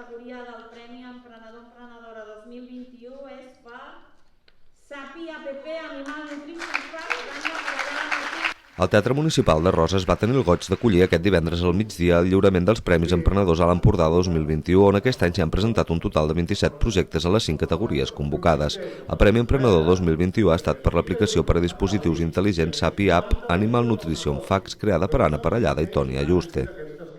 categoria del Premi Emprenedor-Emprenedora 2021 és per SAPI APP Animal Nutrition Facts. El Teatre Municipal de Roses va tenir el goig d'acollir aquest divendres al migdia el lliurament dels Premis Emprenedors a l'Empordà 2021, on aquest any s'han presentat un total de 27 projectes a les 5 categories convocades. El Premi Emprenedor 2021 ha estat per l'aplicació per a dispositius intel·ligents SAPI App Animal Nutrition Facts, creada per Anna Parellada i Toni Ayuste.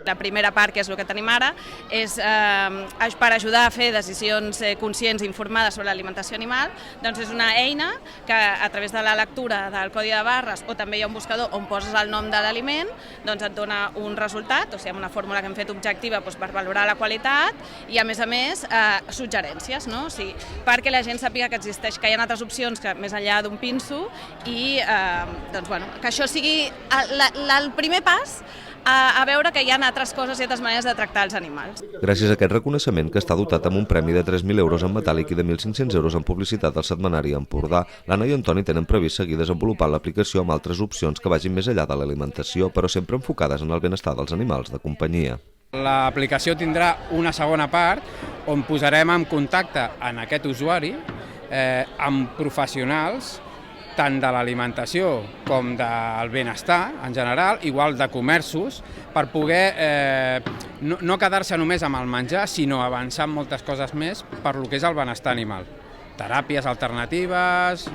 La primera part, que és el que tenim ara, és per ajudar a fer decisions conscients i informades sobre l'alimentació animal. Doncs és una eina que a través de la lectura del codi de barres o també hi ha un buscador on poses el nom de l'aliment, doncs et dona un resultat, o sigui, amb una fórmula que hem fet objectiva per valorar la qualitat i a més suggerències, no? O sigui, perquè la gent sàpiga que existeix, que hi ha altres opcions que més enllà d'un pinso i que això sigui el primer pas a veure que hi ha altres coses i altres maneres de tractar els animals. Gràcies a aquest reconeixement, que està dotat amb un premi de 3.000 euros en metàl·lic i de 1.500 euros en publicitat al setmanari Empordà, l'Anna i en Toni tenen previst seguir desenvolupant l'aplicació amb altres opcions que vagin més enllà de l'alimentació, però sempre enfocades en el benestar dels animals de companyia. L'aplicació tindrà una segona part on posarem en contacte en aquest usuari amb professionals tant de l'alimentació com del benestar en general, igual de comerços, per poder no quedar-se només amb el menjar, sinó avançar en moltes coses més per lo que és el benestar animal. Teràpies alternatives,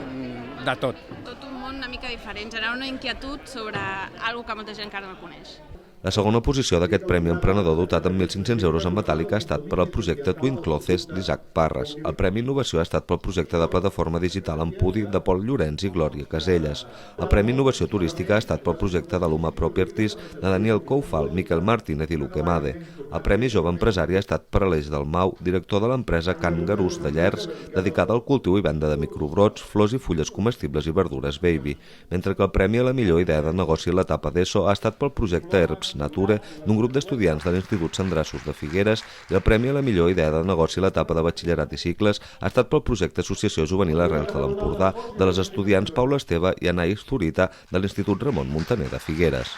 de tot. Tot un món una mica diferent, generar una inquietud sobre alguna que molta gent encara no coneix. La segona posició d'aquest Premi Emprenedor dotat amb 1.500 euros en metàl·lic ha estat per al projecte Twin Clothes d'Isaac Parres. El Premi Innovació ha estat pel projecte de plataforma digital Empudi de Pol Llorenç i Glòria Caselles. El Premi Innovació Turística ha estat pel projecte de l'Uma Properties de Daniel Koufal, Miquel Martínez i Luque Made. El Premi Jove Empresari ha estat per a l'Eix del Mau, director de l'empresa Can Garús de Llers, dedicada al cultiu i venda de microbrots, flors i fulles comestibles i verdures Baby, mentre que el Premi a la millor idea de negoci a l'etapa d'ESO ha estat pel projecte Herbs Nature d'un grup d'estudiants de l'Institut Sandrassos de Figueres, i el Premi a la millor idea de negoci a l'etapa de batxillerat i cicles ha estat pel projecte Associació Juvenil Arrels de l'Empordà de les estudiants Paula Esteve i Anais Zurita de l'Institut Ramon Muntaner de Figueres.